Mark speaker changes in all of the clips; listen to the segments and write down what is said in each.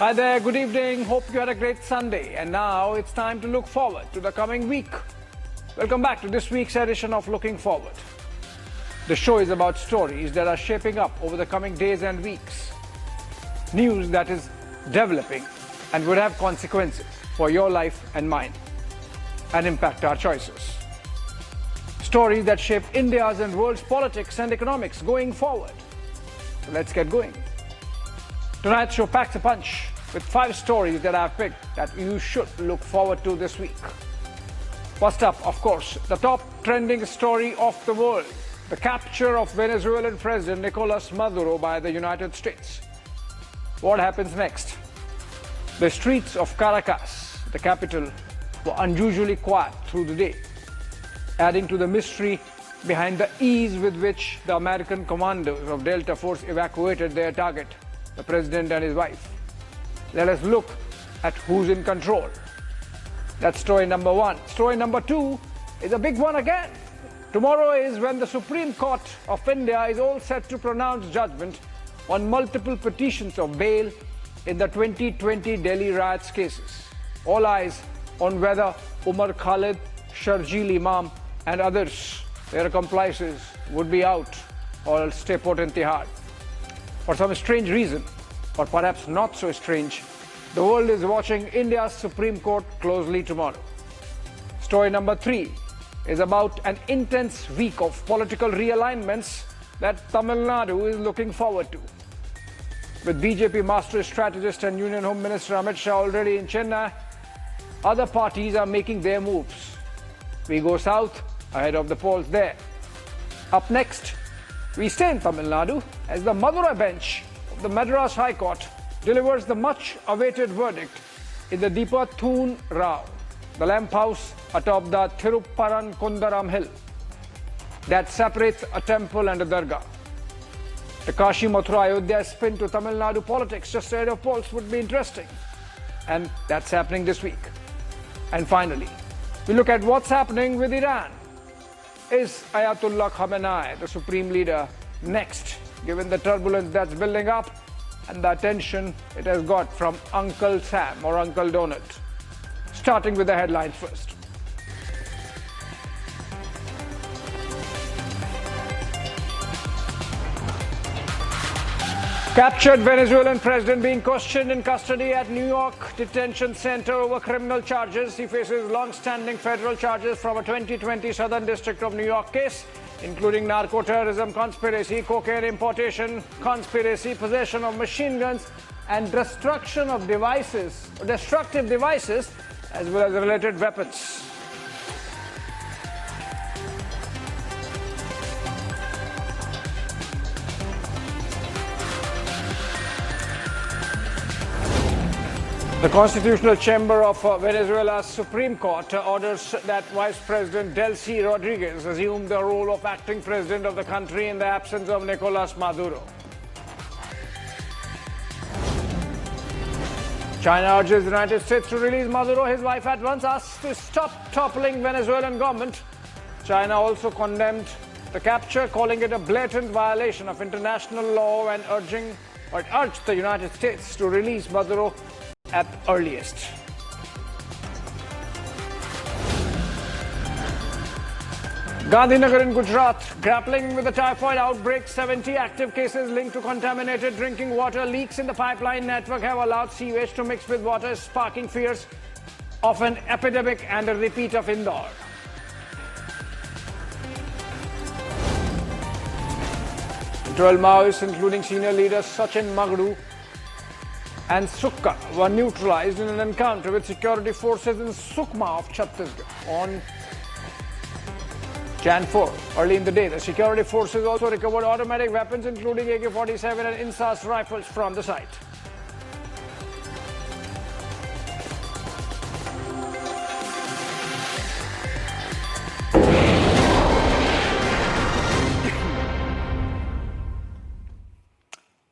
Speaker 1: Hi there, good evening. Hope you had a great Sunday. And now it's time to look forward to the coming week. Welcome back to this week's edition of Looking Forward. The show is about stories that are shaping up over the coming days and weeks. News that is developing and would have consequences for your life and mine and impact our choices. Stories that shape India's and world's politics and economics going forward. So let's get going. Tonight's show packs a punch with 5 stories that I've picked that you should look forward to this week. First up, of course, the top trending story of the world, the capture of Venezuelan President Nicolas Maduro by the United States. What happens next? The streets of Caracas, the capital, were unusually quiet through the day, adding to the mystery behind the ease with which the American commandos of Delta Force evacuated their target, the president and his wife. Let us look at who's in control. That's story number 1. Story number 2 is a big one again. Tomorrow is when the Supreme Court of India is all set to pronounce judgment on multiple petitions of bail in the 2020 Delhi riots cases. All eyes on whether Umar Khalid, Sharjeel Imam and others, their accomplices, would be out or stay put in Tehran. For some strange reason, or perhaps not so strange, the world is watching India's Supreme Court closely tomorrow. Story number 3 is about an intense week of political realignments that Tamil Nadu is looking forward to. With BJP Master Strategist and Union Home Minister Amit Shah already in Chennai, other parties are making their moves. We go south ahead of the polls there. Up next, we stay in Tamil Nadu as the Madurai bench of the Madras High Court delivers the much-awaited verdict in the Deepam Row, the lamp house atop the Tirupparankundram hill that separates a temple and a dargah. The Kashi Mathura Ayodhya spin to Tamil Nadu politics just ahead of polls would be interesting. And that's happening this week. And finally, we look at what's happening with Iran. Is Ayatollah Khamenei, the supreme leader, next, given the turbulence that's building up and the attention it has got from Uncle Sam or Uncle Donald? Starting with the headlines first. Captured Venezuelan president being questioned in custody at New York detention center over criminal charges. He faces long-standing federal charges from a 2020 Southern District of New York case, including narco-terrorism, conspiracy, cocaine importation, conspiracy, possession of machine guns, and destruction of devices, destructive devices, as well as related weapons. The Constitutional Chamber of Venezuela's Supreme Court orders that Vice President Delcy Rodriguez assume the role of acting president of the country in the absence of Nicolas Maduro. China urges the United States to release Maduro. His wife at once asks to stop toppling Venezuelan government. China also condemned the capture, calling it a blatant violation of international law and urged the United States to release Maduro at earliest. Gandhinagar in Gujarat grappling with the typhoid outbreak. 70 active cases linked to contaminated drinking water. Leaks in the pipeline network have allowed sewage to mix with water, sparking fears of an epidemic and a repeat of Indore. 12 Maoists, including senior leaders Sachin Magdu and Sukka, were neutralized in an encounter with security forces in Sukma of Chhattisgarh on Jan 4. Early in the day, the security forces also recovered automatic weapons, including AK-47 and INSAS rifles from the site.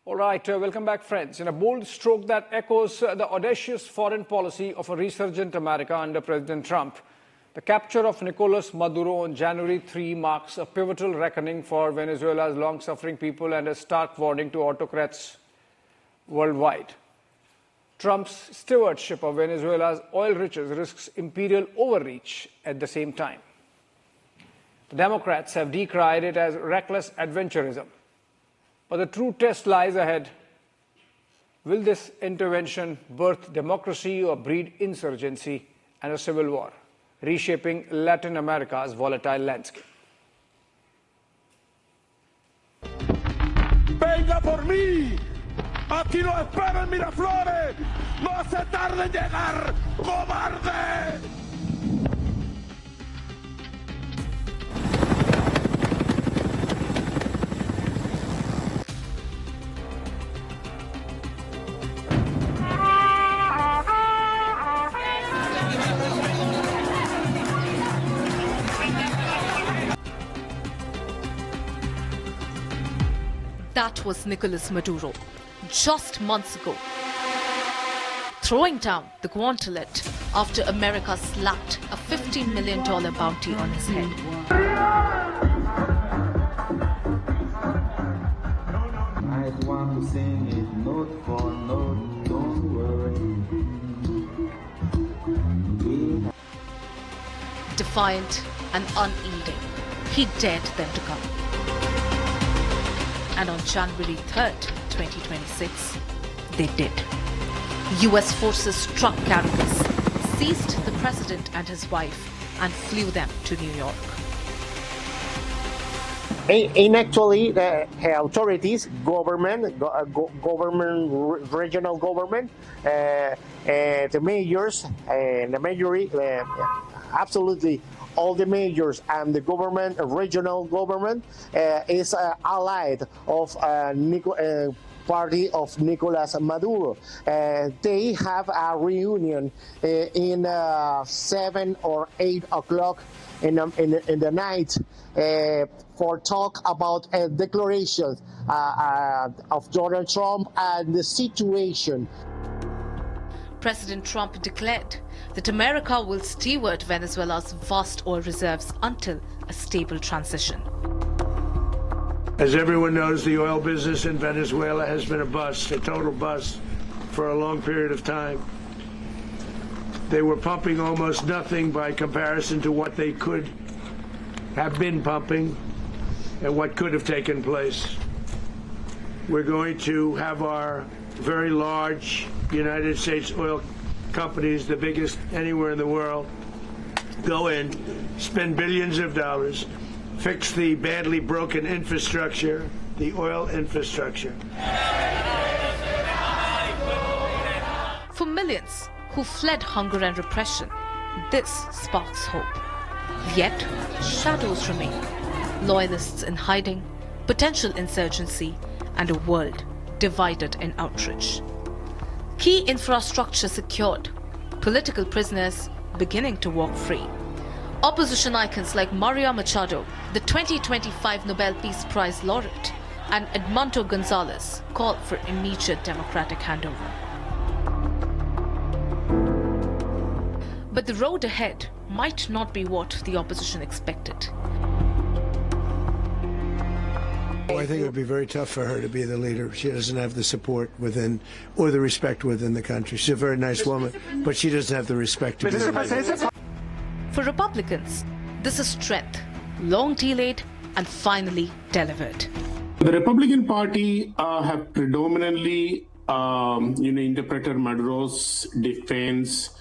Speaker 1: All right, welcome back, friends. In a bold stroke that echoes the audacious foreign policy of a resurgent America under President Trump, the capture of Nicolas Maduro on January 3 marks a pivotal reckoning for Venezuela's long-suffering people and a stark warning to autocrats worldwide. Trump's stewardship of Venezuela's oil riches risks imperial overreach at the same time. The Democrats have decried it as reckless adventurism. But the true test lies ahead. Will this intervention birth democracy or breed insurgency and a civil war, reshaping Latin America's volatile landscape?
Speaker 2: Venga por mí. Aquí lo espera en Miraflores. No se tarde en llegar, cobarde.
Speaker 3: That was Nicolas Maduro, just months ago, throwing down the gauntlet after America slapped a $15 million bounty on his head.
Speaker 4: I want to sing it note for note, don't worry.
Speaker 3: Defiant and unyielding, he dared them to come. And on January 3rd, 2026, they did. US forces struck Caracas, seized the president and his wife, and flew them to New York.
Speaker 5: Actually, the authorities, government, regional government, the mayors, the majority, absolutely all the majors and the government, regional government, is allied of party of Nicolas Maduro. They have a reunion in 7 or 8 o'clock in the night for talk about declarations of Donald Trump and the situation.
Speaker 3: President Trump declared that America will steward Venezuela's vast oil reserves until a stable transition.
Speaker 6: As everyone knows, the oil business in Venezuela has been a bust, a total bust, for a long period of time. They were pumping almost nothing by comparison to what they could have been pumping and what could have taken place. We're going to have our very large United States oil companies, the biggest anywhere in the world, go in, spend billions of dollars, fix the badly broken infrastructure, the oil infrastructure.
Speaker 3: For millions who fled hunger and repression, this sparks hope. Yet, shadows remain. Loyalists in hiding, potential insurgency, and a world divided in outrage. Key infrastructure secured, political prisoners beginning to walk free. Opposition icons like Maria Machado, the 2025 Nobel Peace Prize laureate, and Edmundo Gonzalez call for immediate democratic handover. But the road ahead might not be what the opposition expected.
Speaker 7: I think it would be very tough for her to be the leader. She doesn't have the support within or the respect within the country. She's a very nice woman, but she doesn't have the respect to be the leader.
Speaker 3: For Republicans, this is strength, long delayed and finally delivered.
Speaker 8: The Republican Party have predominantly, interpreted Maduro's defense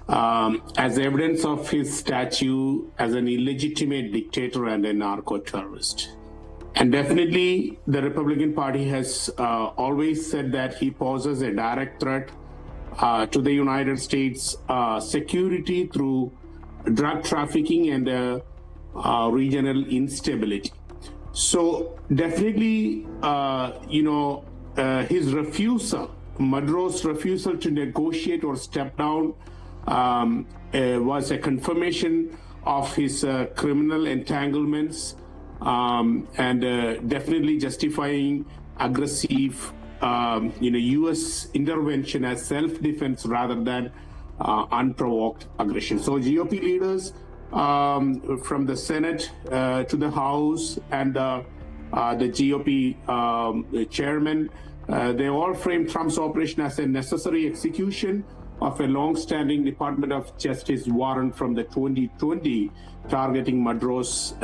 Speaker 8: as evidence of his statue as an illegitimate dictator and a narco-terrorist. And definitely, the Republican Party has always said that he poses a direct threat to the United States security through drug trafficking and regional instability. So definitely, his refusal, Maduro's refusal to negotiate or step down was a confirmation of his criminal entanglements and definitely justifying aggressive, U.S. intervention as self-defense rather than unprovoked aggression. So GOP leaders from the Senate to the House and the GOP chairman They all framed Trump's operation as a necessary execution of a long-standing Department of Justice warrant from the 2020 targeting Maduro's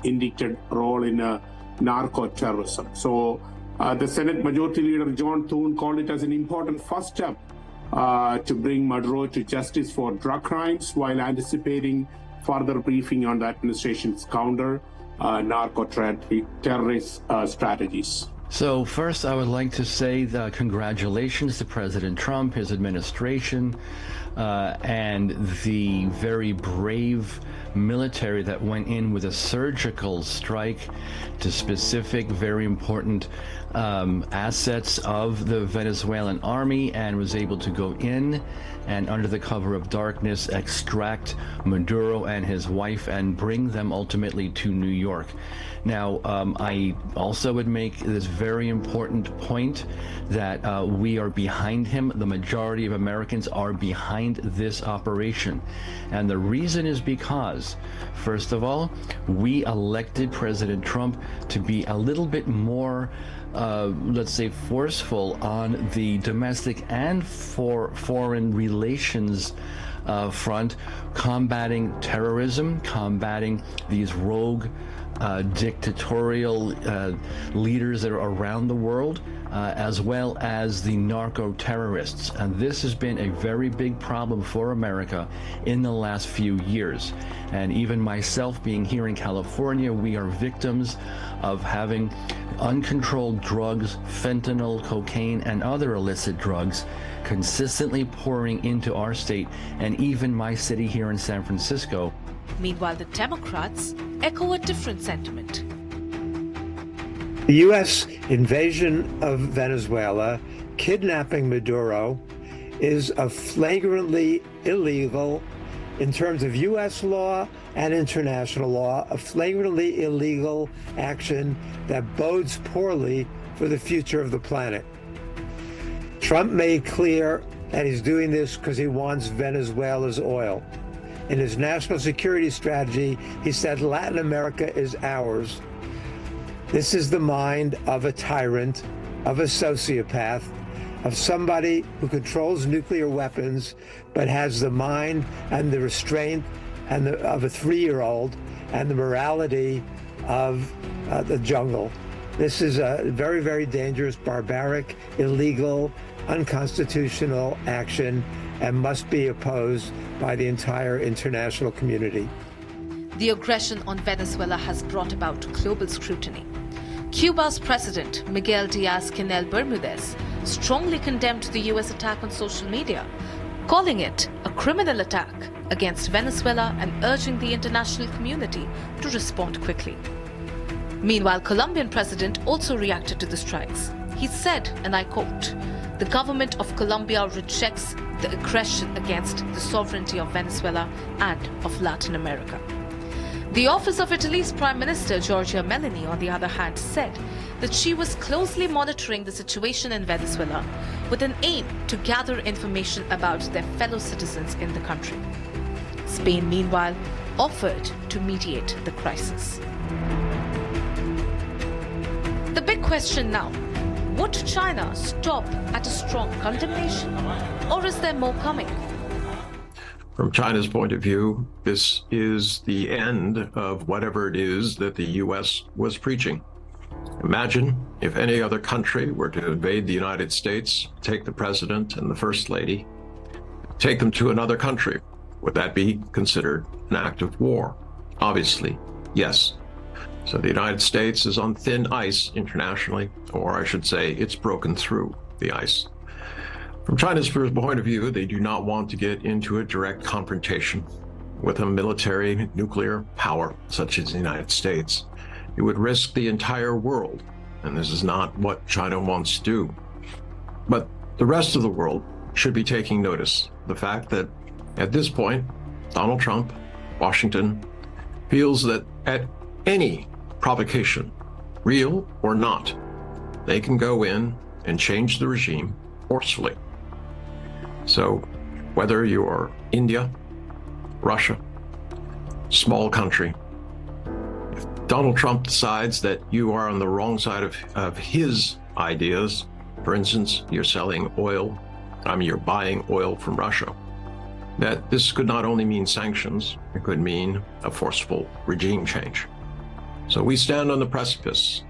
Speaker 8: indicted role in narco-terrorism. So the Senate Majority Leader John Thune called it as an important first step to bring Maduro to justice for drug crimes, while anticipating further briefing on the administration's counter narco-terrorist strategies.
Speaker 9: So first, I would like to say congratulations to President Trump, his administration, and the very brave military that went in with a surgical strike to specific, very important assets of the Venezuelan army, and was able to go in and under the cover of darkness extract Maduro and his wife and bring them ultimately to New York. Now, I also would make this very important point that we are behind him. The majority of Americans are behind this operation. And the reason is because, first of all, we elected President Trump to be a little bit more let's say, forceful on the domestic and foreign relations front, combating terrorism, combating these rogue dictatorial leaders that are around the world, as well as the narco-terrorists. And this has been a very big problem for America in the last few years. And even myself, being here in California, we are victims of having uncontrolled drugs, fentanyl, cocaine, and other illicit drugs consistently pouring into our state and even my city here in San Francisco.
Speaker 3: Meanwhile, the Democrats echo a different sentiment.
Speaker 7: The U.S. invasion of Venezuela, kidnapping Maduro, is a flagrantly illegal, in terms of U.S. law and international law, a flagrantly illegal action that bodes poorly for the future of the planet. Trump made clear that he's doing this because he wants Venezuela's oil. In his national security strategy, he said Latin America is ours. This is the mind of a tyrant, of a sociopath, of somebody who controls nuclear weapons, but has the mind and the restraint and of a 3-year-old and the morality of the jungle. This is a very, very dangerous, barbaric, illegal, unconstitutional action and must be opposed by the entire international community.
Speaker 3: The aggression on Venezuela has brought about global scrutiny. Cuba's President Miguel Díaz-Canel Bermudez strongly condemned the U.S. attack on social media, calling it a criminal attack against Venezuela and urging the international community to respond quickly. Meanwhile, Colombian president also reacted to the strikes. He said, and I quote, "The government of Colombia rejects the aggression against the sovereignty of Venezuela and of Latin America." The office of Italy's Prime Minister Giorgia Meloni, on the other hand, said that she was closely monitoring the situation in Venezuela with an aim to gather information about their fellow citizens in the country. Spain, meanwhile, offered to mediate the crisis. The big question now: would China stop at a strong condemnation, or is there more coming?
Speaker 10: From China's point of view, this is the end of whatever it is that the U.S. was preaching. Imagine if any other country were to invade the United States, take the president and the first lady, take them to another country. Would that be considered an act of war? Obviously, yes. So the United States is on thin ice internationally, or I should say it's broken through the ice. From China's point of view, they do not want to get into a direct confrontation with a military nuclear power such as the United States. It would risk the entire world, and this is not what China wants to do. But the rest of the world should be taking notice. The fact that at this point, Donald Trump, Washington, feels that at any provocation, real or not, they can go in and change the regime forcefully. So whether you're India, Russia, small country, if Donald Trump decides that you are on the wrong side of his ideas, for instance, you're selling oil, you're buying oil from Russia, that this could not only mean sanctions, it could mean a forceful regime change. So we stand on the precipice.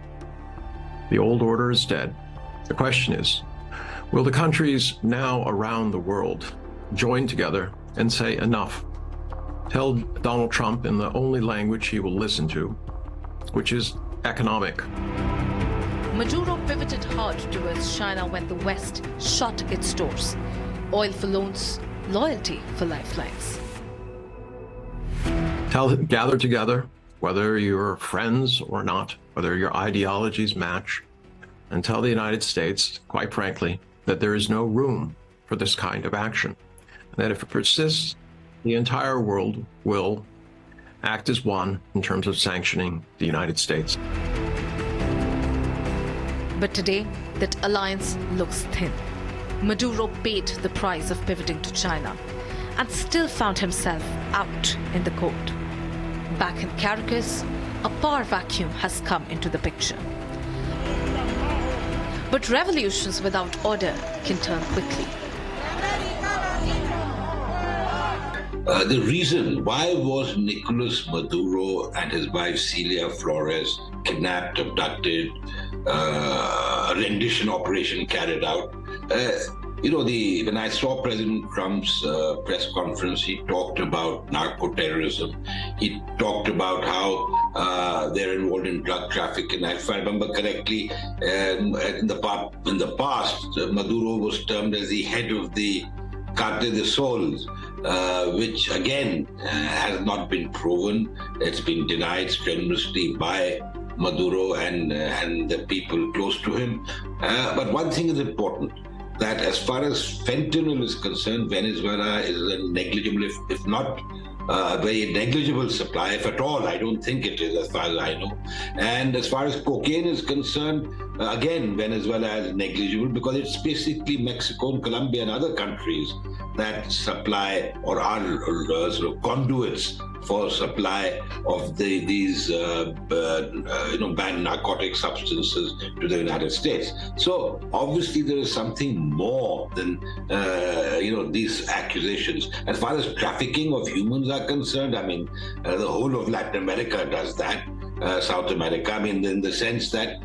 Speaker 10: The old order is dead. The question is, will the countries now around the world join together and say enough? Tell Donald Trump in the only language he will listen to, which is economic.
Speaker 3: Maduro pivoted hard towards China when the West shut its doors. Oil for loans, loyalty for lifelines.
Speaker 10: Gather together, whether you're friends or not, whether your ideologies match, and tell the United States, quite frankly, that there is no room for this kind of action. And that if it persists, the entire world will act as one in terms of sanctioning the United States.
Speaker 3: But today, that alliance looks thin. Maduro paid the price of pivoting to China and still found himself out in the cold. Back in Caracas, a power vacuum has come into the picture. But revolutions without order can turn quickly.
Speaker 11: The reason why was Nicolas Maduro and his wife Celia Flores kidnapped, abducted, a rendition operation carried out? When I saw President Trump's press conference, he talked about narco-terrorism. He talked about how they're involved in drug trafficking. If I remember correctly, in the past, Maduro was termed as the head of the Cartel de Sols, which again has not been proven. It's been denied strenuously by Maduro and the people close to him. But one thing is important, that as far as fentanyl is concerned, Venezuela is a negligible, if not a very negligible supply, if at all. I don't think it is, as far as I know. And as far as cocaine is concerned, again, Venezuela is negligible because it's basically Mexico and Colombia and other countries that supply or are sort of conduits for supply of these banned narcotic substances to the United States. So obviously there is something more than these accusations. As far as trafficking of humans are concerned, the whole of Latin America does that. South America, in the sense that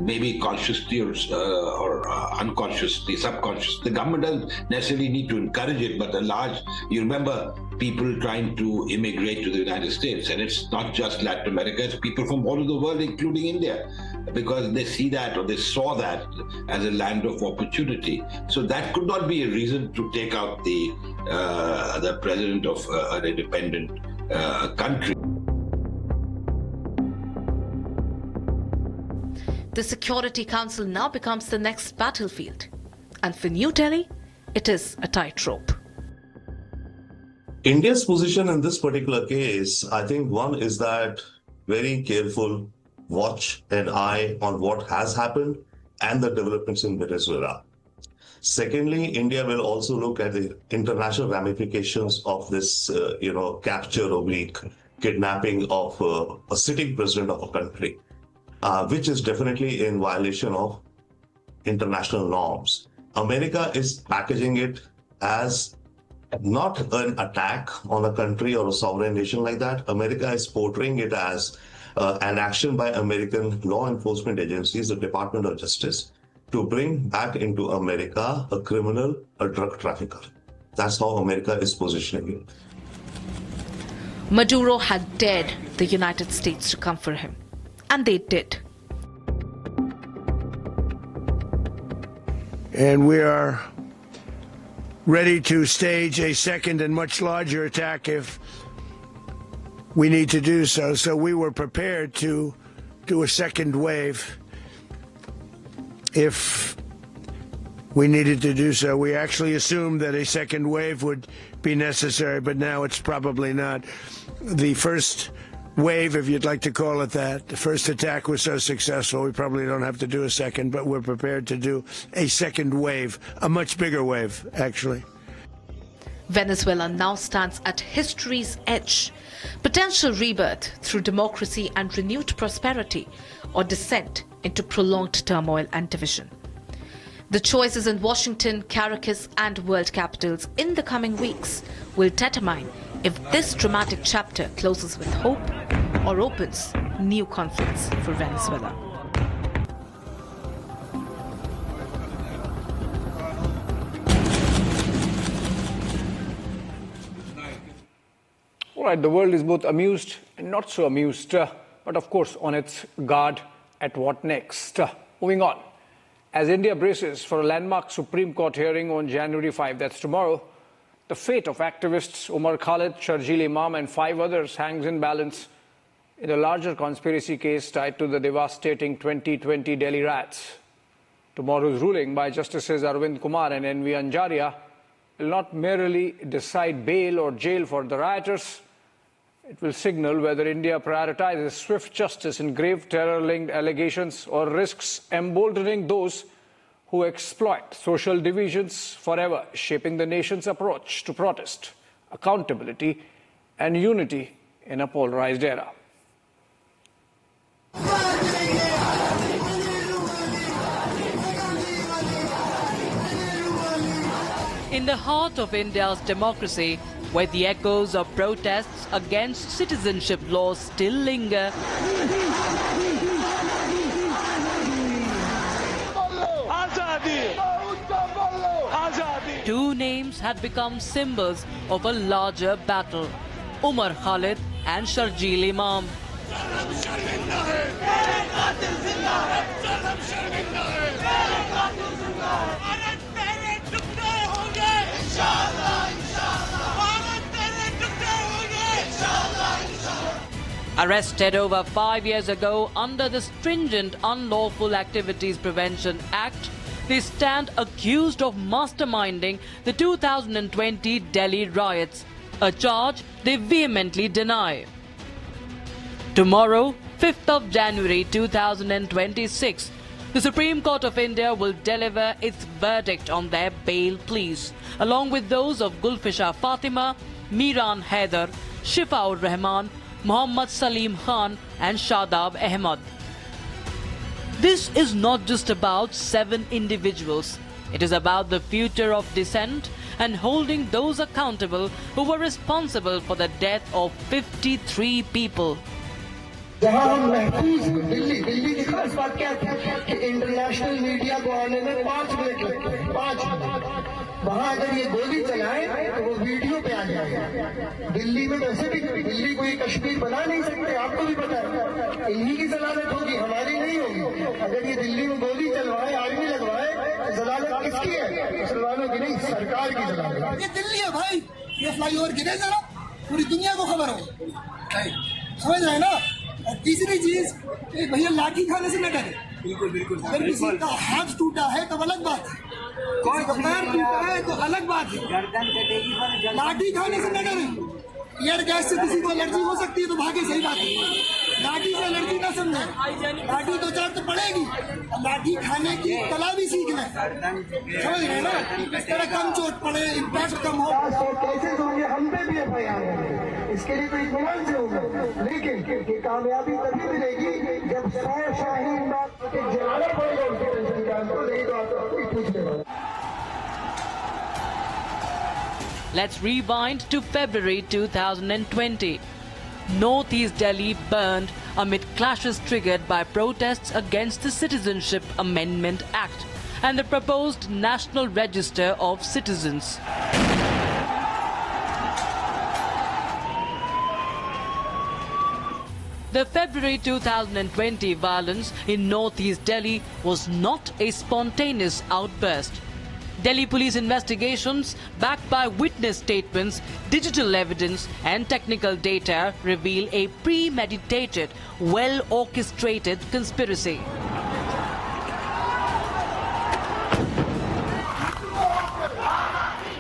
Speaker 11: maybe consciously or unconsciously, subconsciously, the government doesn't necessarily need to encourage it, but you remember people trying to immigrate to the United States, and it's not just Latin America, it's people from all over the world, including India, because they see that, or they saw that as a land of opportunity. So that could not be a reason to take out the president of an independent country.
Speaker 3: The Security Council now becomes the next battlefield. And for New Delhi, it is a tightrope.
Speaker 12: India's position in this particular case, I think one is that very careful watch and eye on what has happened and the developments in Venezuela. Secondly, India will also look at the international ramifications of this, capture or kidnapping of a sitting president of a country. Which is definitely in violation of international norms. America is packaging it as not an attack on a country or a sovereign nation like that. America is portraying it as an action by American law enforcement agencies, the Department of Justice, to bring back into America a criminal, a drug trafficker. That's how America is positioning it.
Speaker 3: Maduro had dared the United States to come for him. And they did.
Speaker 13: And we are ready to stage a second and much larger attack if we need to do so. So we were prepared to do a second wave if we needed to do so. We actually assumed that a second wave would be necessary, but now it's probably not. The first wave, if you'd like to call it that. The first attack was so successful, we probably don't have to do a second, but we're prepared to do a second wave, a much bigger wave, actually.
Speaker 3: Venezuela now stands at history's edge. Potential rebirth through democracy and renewed prosperity, or descent into prolonged turmoil and division. The choices in Washington, Caracas and world capitals in the coming weeks will determine if this dramatic chapter closes with hope or opens new conflicts for Venezuela.
Speaker 1: All right, the world is both amused and not so amused, but of course on its guard at what next. Moving on. As India braces for a landmark Supreme Court hearing on January 5, that's tomorrow, the fate of activists Umar Khalid, Sharjeel Imam and 5 others hangs in balance in a larger conspiracy case tied to the devastating 2020 Delhi riots. Tomorrow's ruling by Justices Arvind Kumar and N.V. Anjaria will not merely decide bail or jail for the rioters. It will signal whether India prioritizes swift justice in grave terror-linked allegations or risks emboldening those who exploit social divisions forever, shaping the nation's approach to protest, accountability and unity in a polarized era.
Speaker 14: In the heart of India's democracy, where the echoes of protests against citizenship laws still linger, two names had become symbols of a larger battle: Umar Khalid and Sharjeel Imam. Arrested over 5 years ago under the stringent Unlawful Activities Prevention Act, they stand accused of masterminding the 2020 Delhi riots, a charge they vehemently deny. Tomorrow, 5th of January 2026, the Supreme Court of India will deliver its verdict on their bail pleas, along with those of Gulfisha Fatima, Miran Haider, Shifaur Rahman, Muhammad Salim Khan and Shadab Ahmad. This is not just about 7 individuals. It is about the future of dissent and holding those accountable who were responsible for the death of 53 people.
Speaker 15: जहां हम महफूज दिल्ली की खास बात क्या थी कि international media को आने में 5 मिनट लगते हैं, 5 मिनट। वहां अगर ये गोली चलाए तो वो वीडियो पे आ जाएगा। दिल्ली में वैसे भी दिल्ली को ये कश्मीर बना नहीं सकते, आपको भी पता है। इन्हीं की जलालत होगी, हमारी नहीं होगी। अगर ये दिल्ली में गोली चलवाए, आर्मी लगवाए, तो जलालत किसकी है? मुसलमानों की नहीं, सरकार की जलालत। ये दिल्ली है भाई, ये फ्लाईओवर गिरे जरा, पूरी दुनिया को खबर हो, समझ रहे हैं ना। और तीसरी चीज, भैया लाठी खाने से न डरे। बिल्कुल बिल्कुल। अगर किसी का हाथ टूटा है तो अलग बात है, कोई पैर टूटा है तो अलग बात है, लाठी खाने से न डरे। एयर गैस से किसी को एलर्जी हो सकती है तो भागे, सही बात है। लाठी से एलर्जी ना समझे, लाठी 2-4 तो पड़ेगी, और लाठी खाने की कला भी सीखना है, समझ रहे हैं ना। इस तरह कम चोट पड़े, इम्पैक्ट कम हो। केसेस होंगे, हम पे भी FIR है, इसके लिए तो इत्मीनान से होगा। लेकिन ये कामयाबी तभी मिलेगी जब 100 शाहीन बाग के जलाना पड़ेगा उसके टेंशन का, नहीं तो आप पूछने वाले।
Speaker 14: Let's rewind to February 2020. Northeast Delhi burned amid clashes triggered by protests against the Citizenship Amendment Act and the proposed National Register of Citizens. The February 2020 violence in Northeast Delhi was not a spontaneous outburst. Delhi police investigations, backed by witness statements, digital evidence and technical data, reveal a premeditated, well-orchestrated conspiracy.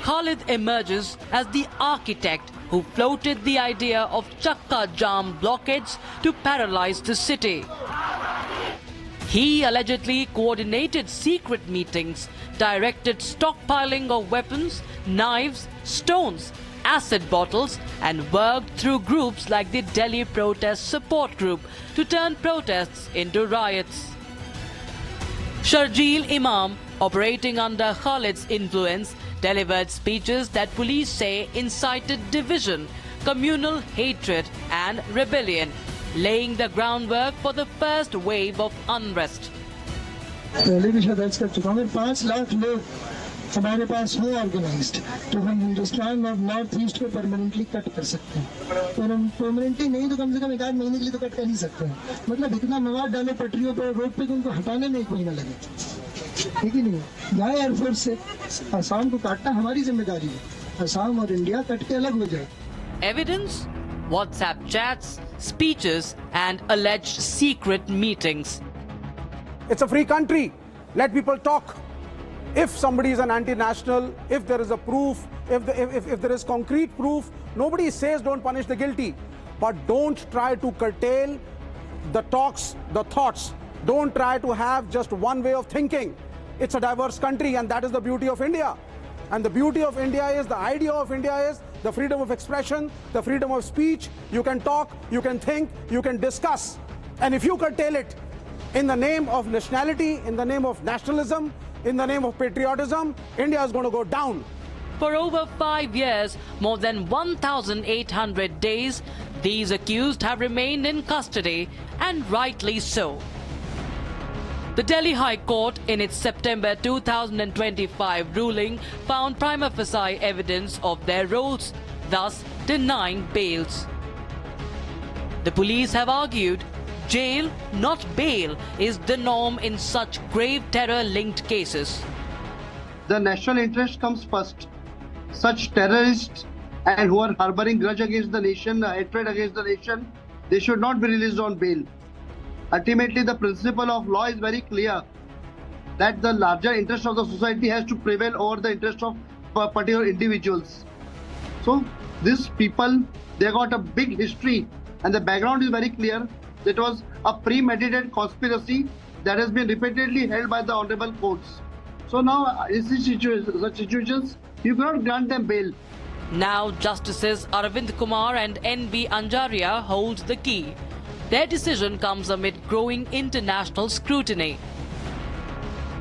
Speaker 14: Khalid emerges as the architect who floated the idea of Chakka Jam blockades to paralyze the city. He allegedly coordinated secret meetings, directed stockpiling of weapons, knives, stones, acid bottles, and worked through groups like the Delhi Protest Support Group to turn protests into riots. Sharjeel Imam, operating under Khalid's influence, delivered speeches that police say incited division, communal hatred and rebellion, laying the groundwork for the first wave of unrest.
Speaker 15: पहले भी शायद कर चुका हूँ 5 लाख लोग हमारे पास हो organised तो हम हिंदुस्तान और नॉर्थ ईस्ट को परमानेंटली कट कर सकते हैं और हम परमानेंटली नहीं तो कम से कम 1 महीने के लिए तो कट कर ही सकते हैं मतलब इतना मवाद डालो पटरियों पर रोड पे कि उनको हटाने में 1 महीना लगे ठीक ही नहीं जाए एयरफोर्स से असम को काटना हमारी जिम्मेदारी है असम और इंडिया कट के अलग हो जाए
Speaker 14: Evidence, WhatsApp chats, speeches and alleged secret meetings.
Speaker 16: It's a free country. Let people talk. If somebody is an anti-national, if there is a proof, if there is concrete proof, nobody says don't punish the guilty. But don't try to curtail the talks, the thoughts. Don't try to have just one way of thinking. It's a diverse country and that is the beauty of India. And the beauty of India is, the idea of India is the freedom of expression, the freedom of speech. You can talk, you can think, you can discuss. And if you curtail it in the name of nationality, in the name of nationalism, in the name of patriotism, India is going to go down.
Speaker 14: For over 5 years, more than 1,800 days, these accused have remained in custody, and rightly so. The Delhi High Court, in its September 2025 ruling, found prima facie evidence of their roles, thus denying bails. The police have argued jail, not bail, is the norm in such grave terror-linked cases.
Speaker 17: The national interest comes first. Such terrorists and who are harboring grudge against the nation, hatred against the nation, they should not be released on bail. Ultimately, the principle of law is very clear that the larger interest of the society has to prevail over the interest of particular individuals. So, these people, they got a big history and the background is very clear. It was a premeditated conspiracy that has been repeatedly held by the honorable courts. So now, in such situations, you cannot grant them bail.
Speaker 14: Now, Justices Arvind Kumar and N.B. Anjaria hold the key. Their decision comes amid growing international scrutiny.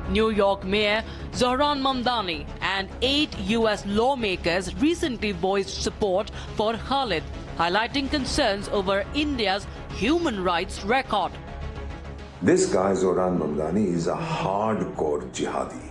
Speaker 14: New York Mayor Zohran Mamdani and 8 US lawmakers recently voiced support for Khalid, highlighting concerns over India's human rights record.
Speaker 18: This guy, Zohran Mamdani, is a hardcore jihadi.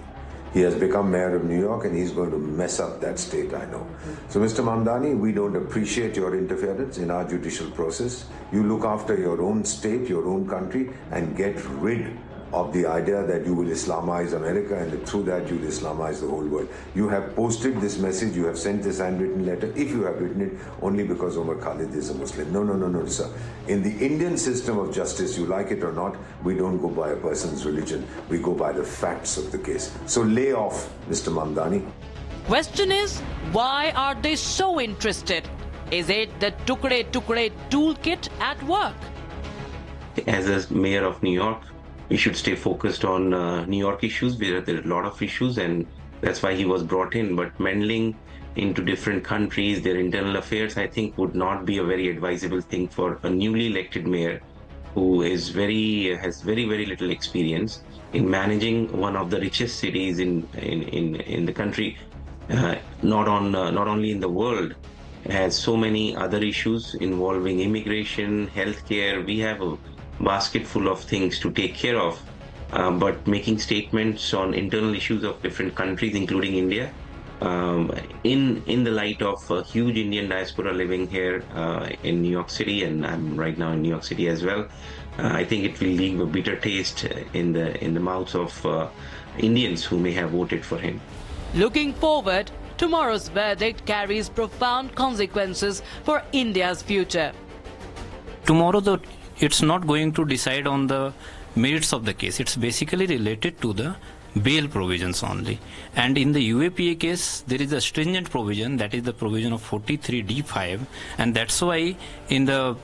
Speaker 18: He has become mayor of New York and he's going to mess up that state, I know. So, Mr. Mamdani, we don't appreciate your interference in our judicial process. You look after your own state, your own country, and get rid of the idea that you will Islamize America and through that you will Islamize the whole world. You have posted this message, you have sent this handwritten letter, if you have written it, only because Umar Khalid is a Muslim. No, sir. In the Indian system of justice, you like it or not, we don't go by a person's religion. We go by the facts of the case. So lay off, Mr. Mamdani.
Speaker 14: Question is, why are they so interested? Is it the Tukde Tukde toolkit at work?
Speaker 19: As a mayor of New York, we should stay focused on New York issues. There are a lot of issues and that's why he was brought in. But meddling into different countries, their internal affairs, I think would not be a very advisable thing for a newly elected mayor who is has very little experience in managing one of the richest cities in the country, not only in the world. It has so many other issues involving immigration, healthcare. We have a basket full of things to take care of, but making statements on internal issues of different countries, including India, in the light of a huge Indian diaspora living here in New York City, and I'm right now in New York City as well, I think it will leave a bitter taste in the mouths of Indians who may have voted for him.
Speaker 14: Looking forward, tomorrow's verdict carries profound consequences for India's future.
Speaker 20: Tomorrow, it's not going to decide on the merits of the case. It's basically related to the bail provisions only. And in the UAPA case, there is a stringent provision, that is the provision of 43D5, and that's why in the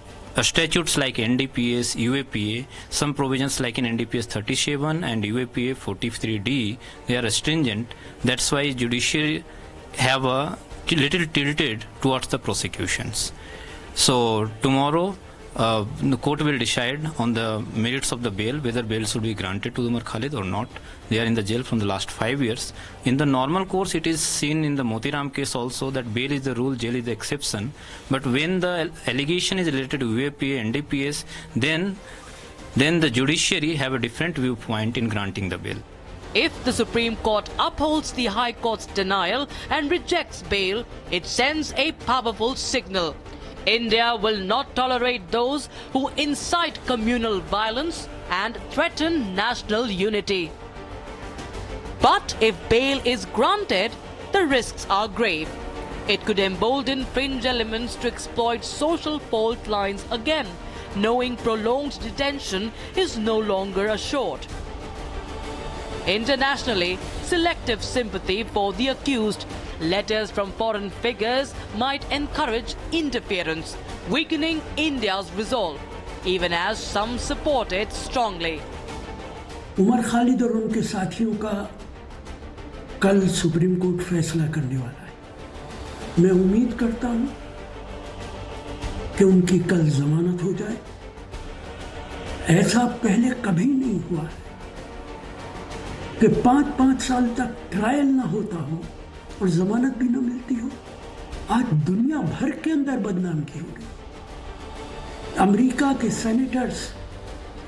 Speaker 20: statutes like NDPS, UAPA, some provisions like in NDPS 37 and UAPA 43D, they are stringent. That's why judiciary have a little tilted towards the prosecutions. So tomorrow, the court will decide on the merits of the bail, whether bail should be granted to Umar Khalid or not. They are in the jail from the last 5 years. In the normal course, it is seen in the Motiram case also that bail is the rule, jail is the exception. But when the allegation is related to UAPA, NDPS, then the judiciary have a different viewpoint in granting the bail.
Speaker 14: If the Supreme Court upholds the High Court's denial and rejects bail, it sends a powerful signal. India will not tolerate those who incite communal violence and threaten national unity. But if bail is granted, the risks are grave. It could embolden fringe elements to exploit social fault lines again, knowing prolonged detention is no longer assured. Internationally, selective sympathy for the accused, letters from foreign figures might encourage interference, weakening India's resolve, even as some support it strongly.
Speaker 21: Umar Khalid और उनके साथियों का कल supreme court फैसला करने वाला है। मैं उम्मीद करता हूं कि उनकी कल जमानत हो जाए। ऐसा पहले कभी नहीं हुआ है कि 5-5 साल तक ट्रायल ना होता हो और जमानत भी ना मिलती हो। आज दुनिया भर के अंदर बदनामी हो गई। अमेरिका के सेनेटर्स,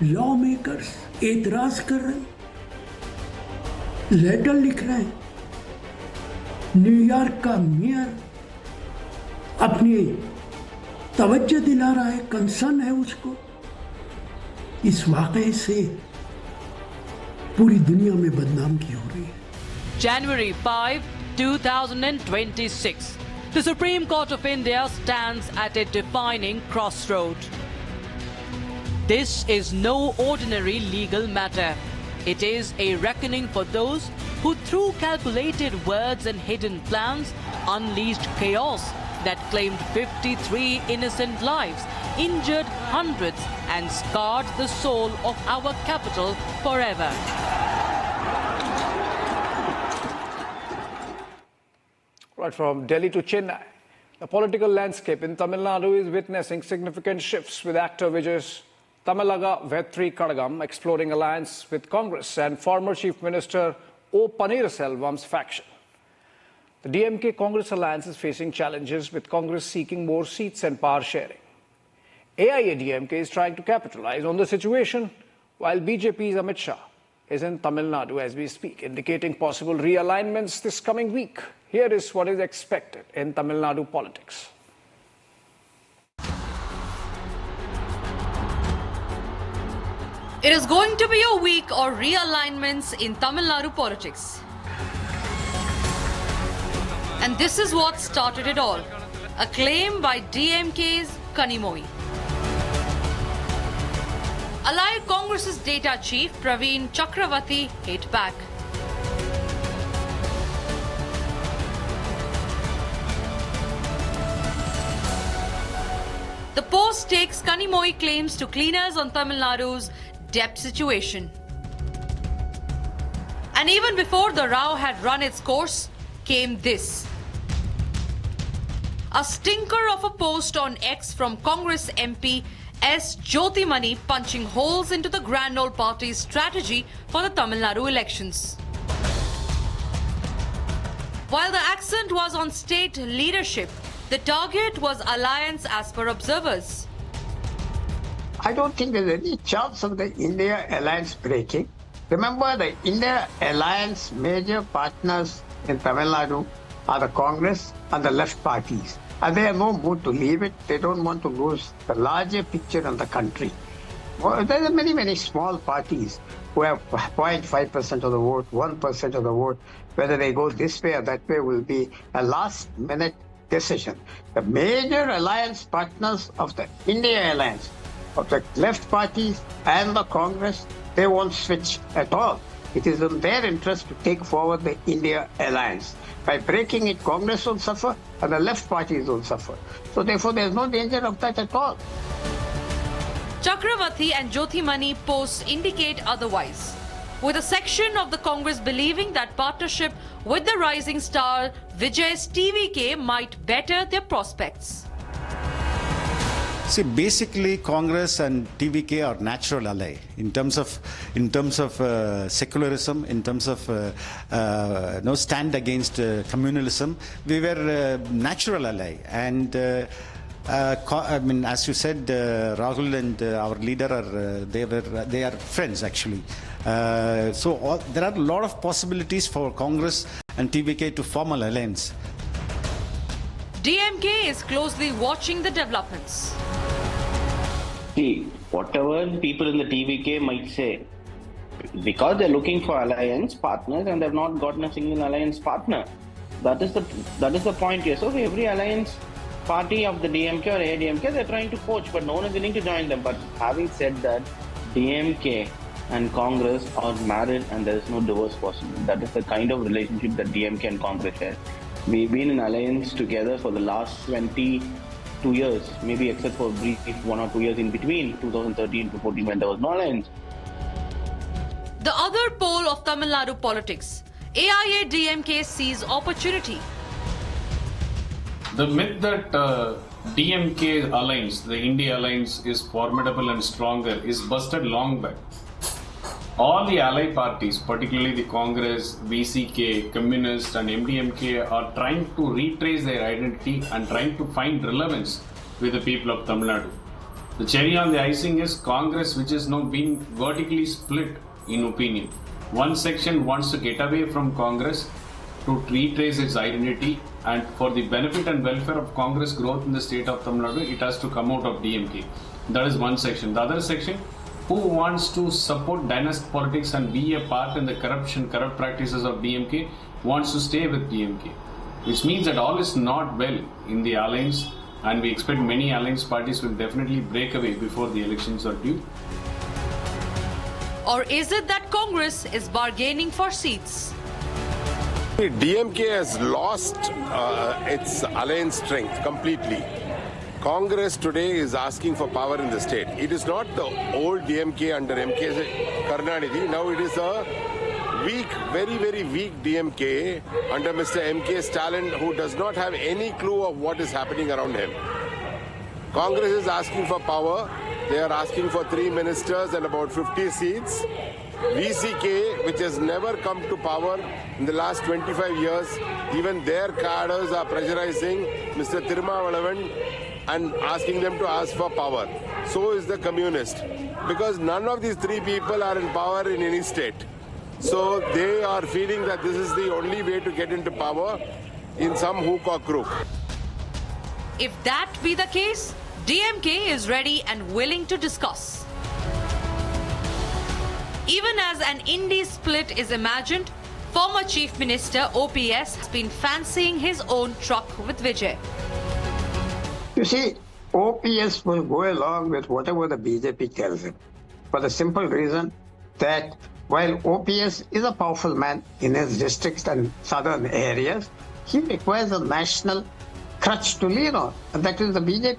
Speaker 21: लॉ मेकर्स एतराज कर रहे हैं, लेटर लिख रहे हैं। न्यूयॉर्क का मेयर अपनी तवज्जो दिला रहा है, कंसर्न है उसको। इस वाकये से पूरी दुनिया में बदनामी हो रही है।
Speaker 14: January 5, 2026. The Supreme Court of India stands at a defining crossroad. This is no ordinary legal matter. It is a reckoning for those who, through calculated words and hidden plans, unleashed chaos that claimed 53 innocent lives, injured hundreds, and scarred the soul of our capital forever.
Speaker 1: Right from Delhi to Chennai, the political landscape in Tamil Nadu is witnessing significant shifts, with actor Vijay's Tamilaga Vetri Kadagam exploring alliance with Congress and former Chief Minister O. Paneerselvam's faction. The DMK-Congress alliance is facing challenges, with Congress seeking more seats and power sharing. AIADMK is trying to capitalize on the situation, while BJP's Amit Shah is in Tamil Nadu as we speak, indicating possible realignments this coming week. Here is what is expected in Tamil Nadu politics.
Speaker 3: It is going to be a week of realignments in Tamil Nadu politics. And this is what started it all, a claim by DMK's Kanimoy. Allied Congress's data chief Praveen Chakravarti hit back. The Post takes Kanimoy claims to cleaners on Tamil Nadu's debt situation. And even before the row had run its course, came this. A stinker of a post on X from Congress MP S. Jyotimani punching holes into the Grand Old Party's strategy for the Tamil Nadu elections. While the accent was on state leadership, the target was alliance as per observers.
Speaker 22: I don't think there's any chance of the India alliance breaking. Remember, the India alliance major partners in Tamil Nadu are the Congress and the left parties. And they have no mood to leave it. They don't want to lose the larger picture of the country. Well, there are many, many small parties who have 0.5% of the vote, 1% of the vote. Whether they go this way or that way will be a last-minute decision. The major alliance partners of the India alliance, of the left parties and the Congress, they won't switch at all. It is in their interest to take forward the India alliance. By breaking it, Congress will suffer and the left parties will suffer. So therefore, there is no danger of that at all.
Speaker 3: Chakravarti and Jyotimani posts indicate otherwise, with a section of the Congress believing that partnership with the rising star Vijay's TVK might better their prospects.
Speaker 2: See, basically, Congress and TVK are natural ally in terms of secularism, in terms of no stand against communalism. We were natural ally, and I mean, as you said, Rahul and our leader are they are friends actually. So there are a lot of possibilities for Congress and TVK to form an alliance.
Speaker 3: DMK is closely watching the developments.
Speaker 4: See, whatever people in the TVK might say, because they're looking for alliance partners and they've not gotten a single alliance partner. That is the point here. So every alliance party of the DMK or ADMK, they're trying to poach, but no one is willing to join them. But having said that, DMK and Congress are married and there is no divorce possible. That is the kind of relationship that DMK and Congress share. We've been in alliance together for the last 22 years, maybe except for brief 1 or 2 years in between, 2013 to 14 when there was no alliance.
Speaker 3: The other pole of Tamil Nadu politics, AIA-DMK sees opportunity.
Speaker 23: The myth that DMK alliance, the India alliance, is formidable and stronger is busted long back. All the ally parties, particularly the Congress, VCK, Communist and MDMK, are trying to retrace their identity and trying to find relevance with the people of Tamil Nadu. The cherry on the icing is Congress, which is now being vertically split in opinion. One section wants to get away from Congress to retrace its identity, and for the benefit and welfare of Congress growth in the state of Tamil Nadu, it has to come out of DMK. That is one section. The other section, who wants to support dynasty politics and be a part in the corrupt practices of DMK, wants to stay with DMK. Which means that all is not well in the alliance, and we expect many alliance parties will definitely break away before the elections are due.
Speaker 3: Or is it that Congress is bargaining for seats?
Speaker 24: DMK has lost its alliance strength completely. Congress today is asking for power in the state. It is not the old DMK under MK Karunanidhi. Now it is a weak, very, very weak DMK under Mr. MK Stalin, who does not have any clue of what is happening around him. Congress is asking for power. They are asking for 3 ministers and about 50 seats. VCK, which has never come to power in the last 25 years, even their cadres are pressurizing Mr. Tirupparankundram and asking them to ask for power. So is the Communist, because none of these 3 people are in power in any state. So they are feeling that this is the only way to get into power in some hook or crook.
Speaker 3: If that be the case, DMK is ready and willing to discuss. Even as an Indie split is imagined, former Chief Minister OPS has been fancying his own truck with Vijay.
Speaker 22: You see, OPS will go along with whatever the BJP tells him, for the simple reason that while OPS is a powerful man in his districts and southern areas, he requires a national crutch to lean on, and that is the BJP.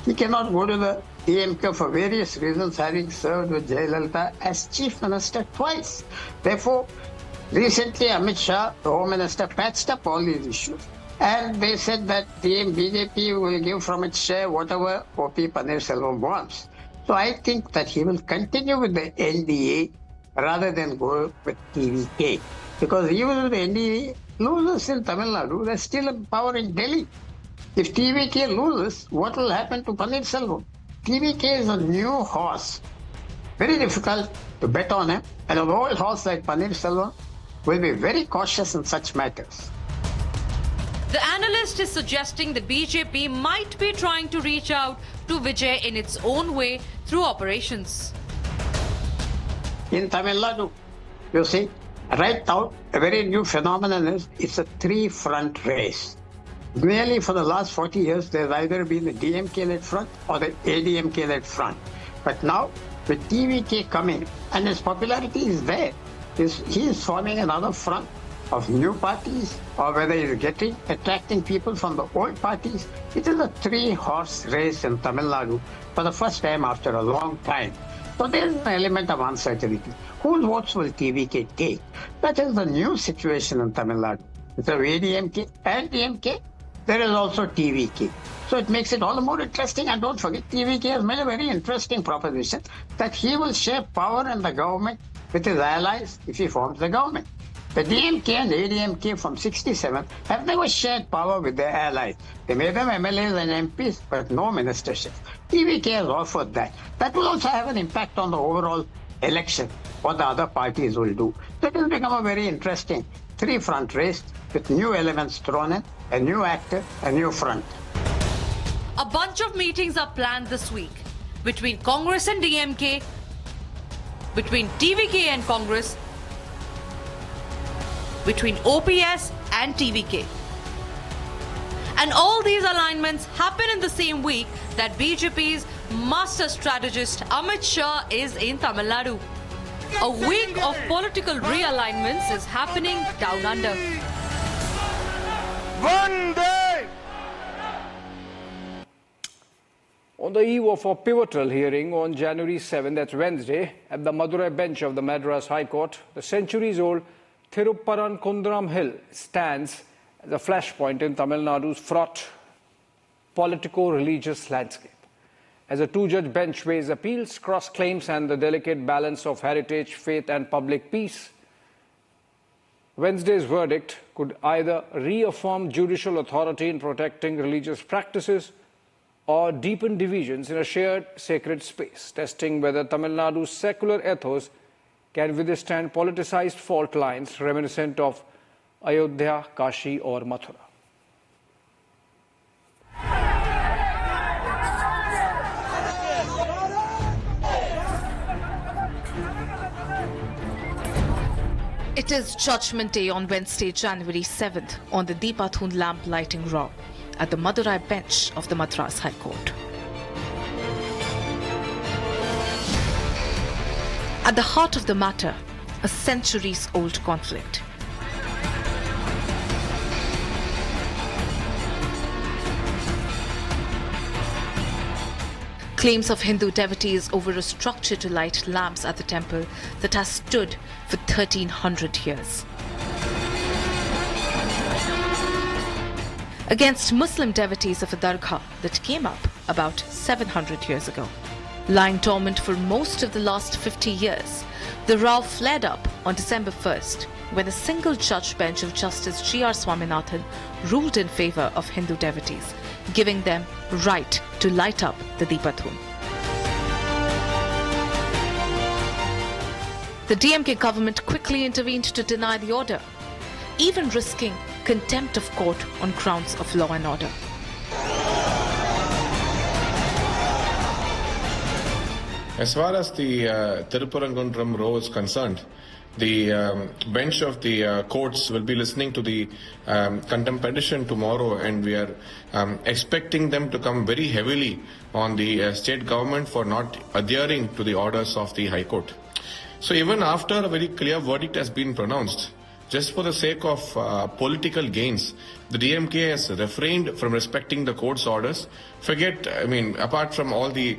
Speaker 22: He cannot go to the DMK for various reasons, having served with Jayalalitha as Chief Minister twice. Therefore, recently Amit Shah, the Home Minister, patched up all these issues. And they said that the BJP will give from its share whatever O.P. Pannirselvam wants. So I think that he will continue with the NDA rather than go with TVK. Because even if the NDA loses in Tamil Nadu, they're still in power in Delhi. If TVK loses, what will happen to Pannirselvam? TVK is a new horse. Very difficult to bet on him. And an old horse like Pannirselvam will be very cautious in such matters.
Speaker 3: The analyst is suggesting the BJP might be trying to reach out to Vijay in its own way through operations.
Speaker 22: In Tamil Nadu, you see, right now, a very new phenomenon is it's a 3-front race. Merely for the last 40 years, there's either been the DMK-led front or the ADMK-led front. But now, with TVK coming, and his popularity is there, he is forming another front of new parties, or whether he's attracting people from the old parties. It is a 3-horse race in Tamil Nadu for the first time after a long time. So there is an element of uncertainty. Whose votes will TVK take? That is the new situation in Tamil Nadu. It's a ADMK and DMK there is also TVK. So it makes it all the more interesting. And don't forget, TVK has made a very interesting proposition that he will share power in the government with his allies if he forms the government. The DMK and ADMK from 67 have never shared power with their allies. They made them MLAs and MPs, but no ministerships. TVK has offered that. That will also have an impact on the overall election, what the other parties will do. That will become a very interesting three-front race with new elements thrown in, a new actor, a new front.
Speaker 3: A bunch of meetings are planned this week between Congress and DMK, between TVK and Congress, between OPS and TVK. And all these alignments happen in the same week that BJP's master strategist Amit Shah is in Tamil Nadu. A week of political realignments is happening down under.
Speaker 1: One day! On the eve of a pivotal hearing on January 7, that's Wednesday, at the Madurai bench of the Madras High Court, the centuries-old Tirupparankundram hill stands as a flashpoint in Tamil Nadu's fraught politico-religious landscape. As a two-judge bench weighs appeals, cross-claims and the delicate balance of heritage, faith and public peace, Wednesday's verdict could either reaffirm judicial authority in protecting religious practices or deepen divisions in a shared sacred space, testing whether Tamil Nadu's secular ethos can withstand politicized fault lines reminiscent of Ayodhya, Kashi or Mathura.
Speaker 3: It is Judgment Day on Wednesday, January 7th, on the Deepam lamp lighting row at the Madurai bench of the Madras High Court. At the heart of the matter, a centuries-old conflict. Claims of Hindu devotees over a structure to light lamps at the temple that has stood for 1300 years. Against Muslim devotees of a dargah that came up about 700 years ago. Lying dormant for most of the last 50 years, the row flared up on December 1st when a single judge bench of Justice G.R. Swaminathan ruled in favour of Hindu devotees, giving them right to light up the Deepam. The DMK government quickly intervened to deny the order, even risking contempt of court on grounds of law and order.
Speaker 5: As far as the Tirupparankundram row is concerned, the bench of the courts will be listening to the contempt petition tomorrow, and we are expecting them to come very heavily on the state government for not adhering to the orders of the High Court. So even after a very clear verdict has been pronounced, just for the sake of political gains, the DMK has refrained from respecting the court's orders. Apart from all the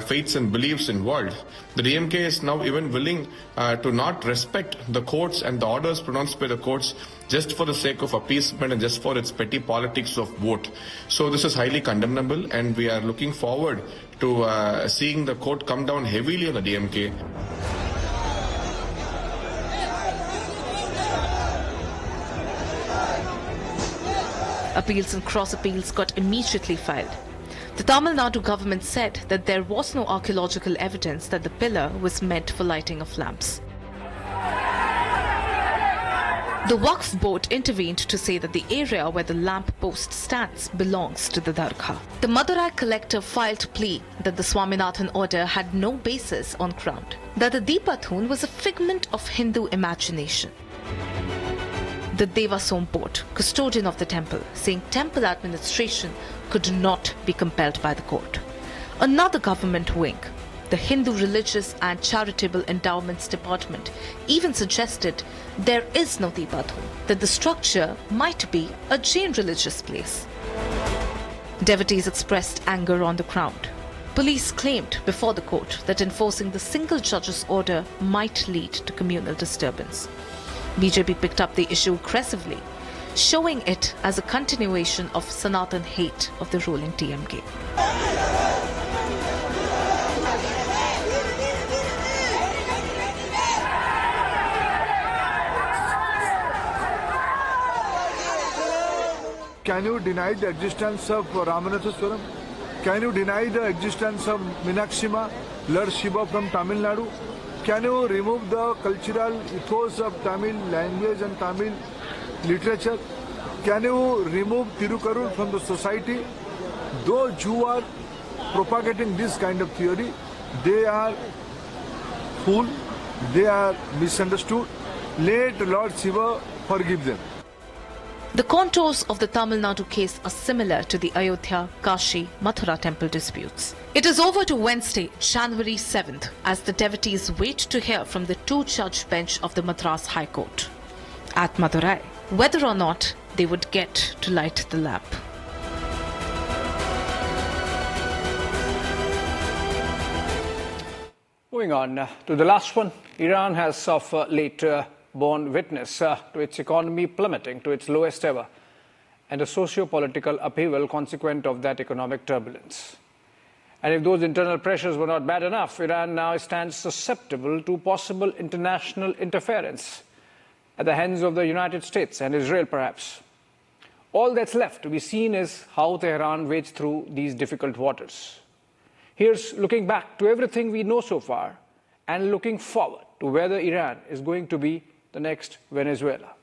Speaker 5: faiths and beliefs involved, the DMK is now even willing to not respect the courts and the orders pronounced by the courts just for the sake of appeasement and just for its petty politics of vote. So this is highly condemnable, and we are looking forward to seeing the court come down heavily on the DMK.
Speaker 3: Appeals and cross-appeals got immediately filed. The Tamil Nadu government said that there was no archaeological evidence that the pillar was meant for lighting of lamps. The Waqf board intervened to say that the area where the lamp post stands belongs to the dargah. The Madurai collector filed a plea that the Swaminathan order had no basis on ground, that the Deepam was a figment of Hindu imagination. The Devasom board, custodian of the temple, saying temple administration could not be compelled by the court. Another government wing, the Hindu Religious and Charitable Endowments Department, even suggested there is no Deepam, that the structure might be a Jain religious place. Devotees expressed anger on the ground. Police claimed before the court that enforcing the single judge's order might lead to communal disturbance. BJP picked up the issue aggressively, showing it as a continuation of Sanatan hate of the ruling DMK.
Speaker 6: Can you deny the existence of Ramanathaswaram? Can you deny the existence of Meenakshi, Lord Shiva from Tamil Nadu? Can you remove the cultural ethos of Tamil language and Tamil literature? Can you remove Tirukkural from the society? Those who are propagating this kind of theory, they are fool, they are misunderstood. Let Lord Shiva forgive them.
Speaker 3: The contours of the Tamil Nadu case are similar to the Ayodhya, Kashi, Mathura temple disputes. It is over to Wednesday, January 7th, as the devotees wait to hear from the two-judge bench of the Madras High Court at Madurai whether or not they would get to light the lamp.
Speaker 1: Moving on to the last one, Iran has of late borne witness to its economy plummeting to its lowest ever and a socio-political upheaval consequent of that economic turbulence. And if those internal pressures were not bad enough, Iran now stands susceptible to possible international interference at the hands of the United States and Israel, perhaps. All that's left to be seen is how Tehran wades through these difficult waters. Here's looking back to everything we know so far and looking forward to whether Iran is going to be the next Venezuela.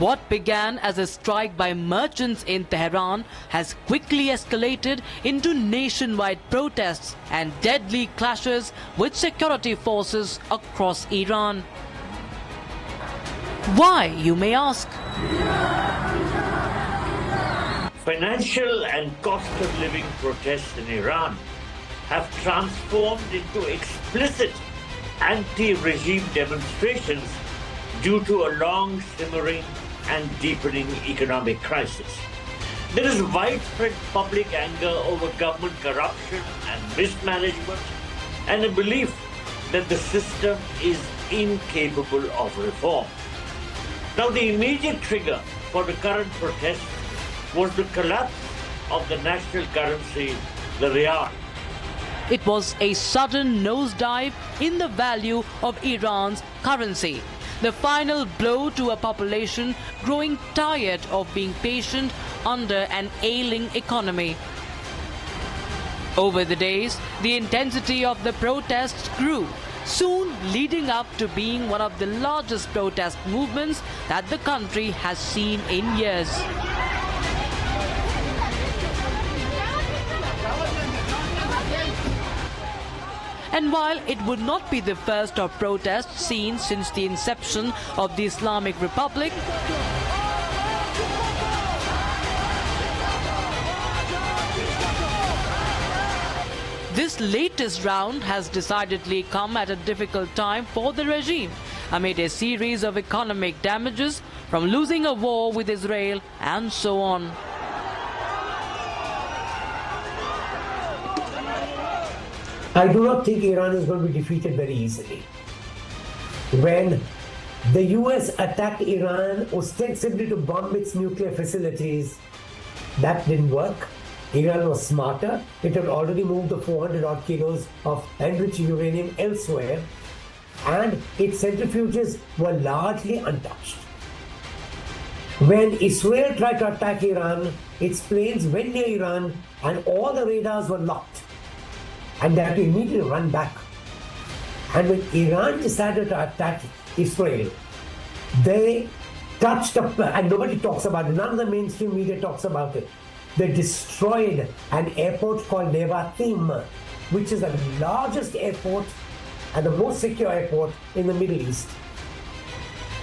Speaker 14: What began as a strike by merchants in Tehran has quickly escalated into nationwide protests and deadly clashes with security forces across Iran. Why, you may ask?
Speaker 7: Financial and cost of living protests in Iran have transformed into explicit anti-regime demonstrations due to a long simmering and deepening economic crisis. There is widespread public anger over government corruption and mismanagement and a belief that the system is incapable of reform. Now, the immediate trigger for the current protests was the collapse of the national currency, the Riyal.
Speaker 14: It was a sudden nosedive in the value of Iran's currency. The final blow to a population growing tired of being patient under an ailing economy. Over the days, the intensity of the protests grew, soon leading up to being one of the largest protest movements that the country has seen in years. And while it would not be the first of protests seen since the inception of the Islamic Republic, this latest round has decidedly come at a difficult time for the regime, amid a series of economic damages from losing a war with Israel and so on.
Speaker 8: I do not think Iran is going to be defeated very easily. When the US attacked Iran ostensibly to bomb its nuclear facilities, that didn't work. Iran was smarter. It had already moved the 400 odd kilos of enriched uranium elsewhere, and its centrifuges were largely untouched. When Israel tried to attack Iran, its planes went near Iran and all the radars were locked. And they had to immediately run back. And when Iran decided to attack Israel, they touched up, and nobody talks about it, none of the mainstream media talks about it. They destroyed an airport called Nevatim, which is the largest airport and the most secure airport in the Middle East.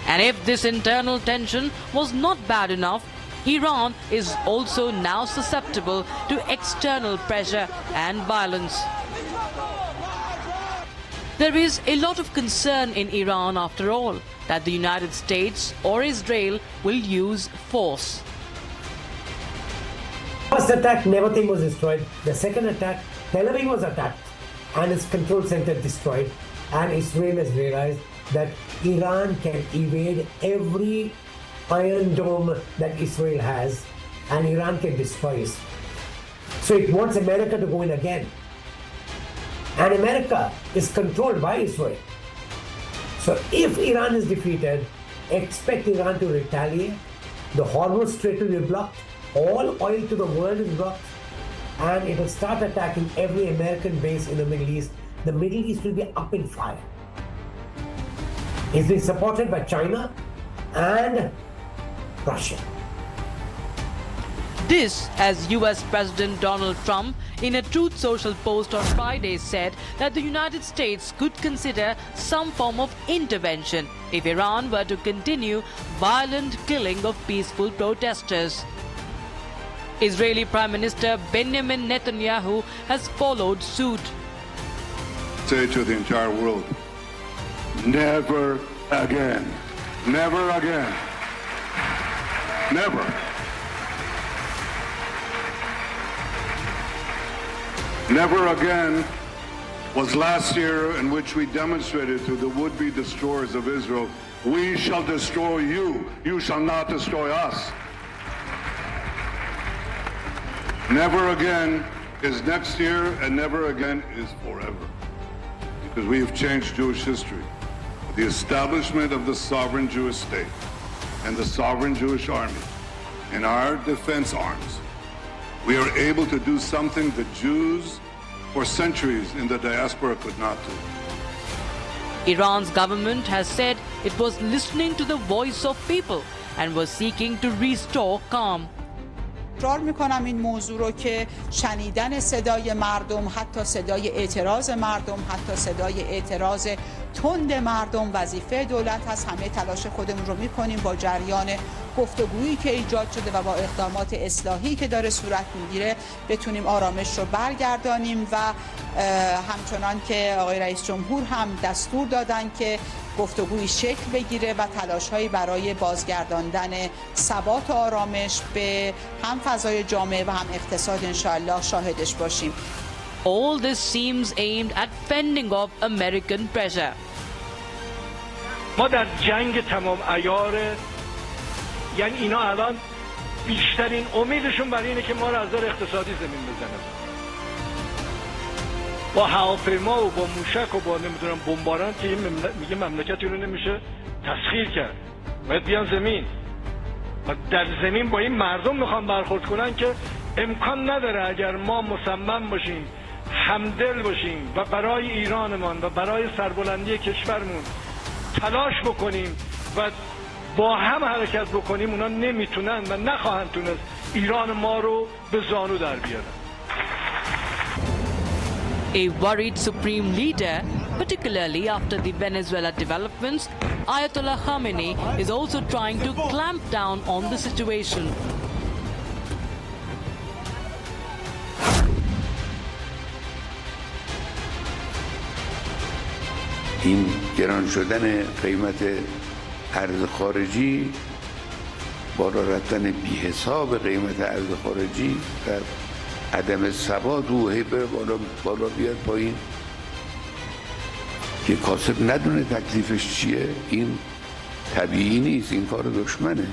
Speaker 14: And if this internal tension was not bad enough, Iran is also now susceptible to external pressure and violence. There is a lot of concern in Iran, after all, that the United States or Israel will use force.
Speaker 8: First attack, everything was destroyed. The second attack, Tel Aviv was attacked and its control center destroyed. And Israel has realized that Iran can evade every iron dome that Israel has, and Iran can destroy it. So it wants America to go in again. And America is controlled by Israel. So if Iran is defeated, expect Iran to retaliate. The Hormuz Strait will be blocked. All oil to the world is blocked. And it will start attacking every American base in the Middle East. The Middle East will be up in fire. It's been supported by China and Russia.
Speaker 14: This, as US President Donald Trump, in a Truth Social post on Friday, said that the United States could consider some form of intervention if Iran were to continue violent killing of peaceful protesters. Israeli Prime Minister Benjamin Netanyahu has followed suit.
Speaker 9: Say to the entire world, never again, never again, never. Never again was last year, in which we demonstrated to the would-be destroyers of Israel, we shall destroy you, you shall not destroy us. Never again is next year, and never again is forever. Because we have changed Jewish history. The establishment of the sovereign Jewish state and the sovereign Jewish army and our defense arms, we are able to do something that Jews for centuries in the diaspora could not do.
Speaker 14: Iran's government has said it was listening to the voice of people and was seeking to restore calm.
Speaker 10: تکرار میکنم این موضوع رو که شنیدن صدای مردم، حتی صدای اعتراض مردم، حتی صدای اعتراض تند مردم وظیفه دولت هست. همه تلاش خودمون رو میکنیم با جریان گفتگویی که ایجاد شده و با اقدامات اصلاحی که داره صورت میگیره بتونیم آرامش رو برگردانیم و همچنان که آقای رئیس جمهور هم دستور دادن که گفتگویی شکل بگیره و تلاش‌هایی برای بازگرداندن ثبات و آرامش به هم فضای جامعه و هم اقتصاد انشاءالله شاهدش باشیم.
Speaker 14: All this seems aimed at fending off American pressure.
Speaker 11: ما در جنگ تمام عیار، یعنی اینا الان بیشترین امیدشون برای اینه که ما رو از نظر اقتصادی زمین بزنن. با هواپیما و با موشک و با نمیدونم بمباران که میگه مملکتی رو نمیشه تسخیر کرد، باید بیان زمین و در زمین با این مردم میخوان برخورد کنن که امکان نداره اگر ما مصمم باشیم، همدل باشیم و برای ایرانمان و برای سربلندی کشورمون تلاش بکنیم و با هم حرکت بکنیم، اونا نمیتونن و نخواهند تونست ایران ما رو به زانو در بیارن.
Speaker 14: A worried supreme leader, particularly after the Venezuela developments, Ayatollah Khamenei is also trying to clamp down on the situation.
Speaker 9: این گران شدن قیمت ارز خارجی، بالا رفتن بی حساب قیمت ارز خارجی در عدم ثبات و هیبر بالا بیاد پایین که کاسب ندونه تکلیفش چیه، این طبیعی نیست، این کار دشمنه.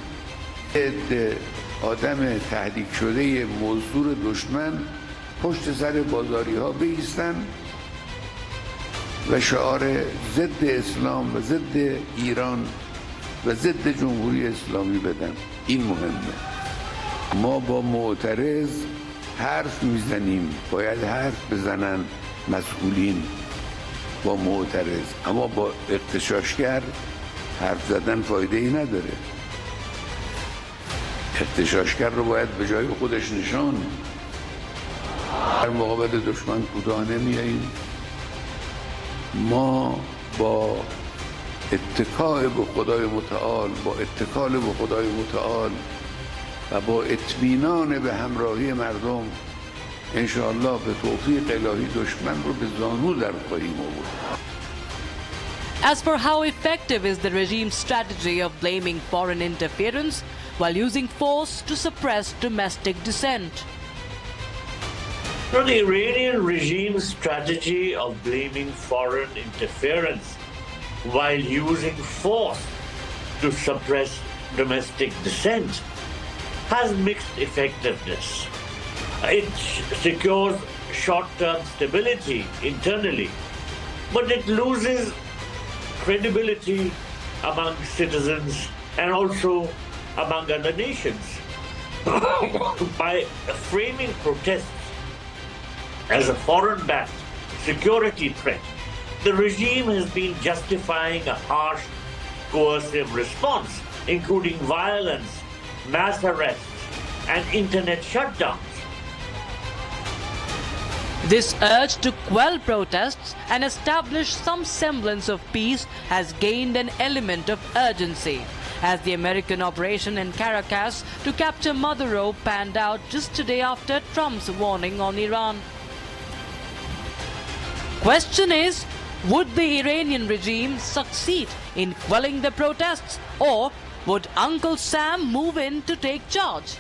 Speaker 9: آدم تهدید شده مزدور دشمن پشت سر بازاری ها بایستن و شعار ضد اسلام و ضد ایران و ضد جمهوری اسلامی بدن. این مهمه. ما با معترض حرف میزنیم، باید حرف بزنن مسئولین با معترض، اما با اغتشاشگر حرف زدن فایده ای نداره. اغتشاشگر رو باید به جای خودش نشان. در مقابل دشمن کوتاه نمیاییم. ما با اتکای به خدای متعال، با اتکال به خدای متعال و با اطمینان به همراهی مردم انشاءالله به توفیق الهی دشمن رو به زانو در خواهیم آورد.
Speaker 14: As for how effective is the regime's strategy of blaming foreign interference while using force to suppress domestic dissent?
Speaker 7: Now, the Iranian regime's strategy of blaming foreign interference while using force to suppress domestic dissent has mixed effectiveness. It secures short-term stability internally, but it loses credibility among citizens and also among other nations. By framing protests as a foreign-backed security threat, the regime has been justifying a harsh, coercive response, including violence, mass arrests, and internet shutdowns.
Speaker 14: This urge to quell protests and establish some semblance of peace has gained an element of urgency, as the American operation in Caracas to capture Maduro panned out just a day after Trump's warning on Iran. Question is, would the Iranian regime succeed in quelling the protests, or would Uncle Sam move in to take charge?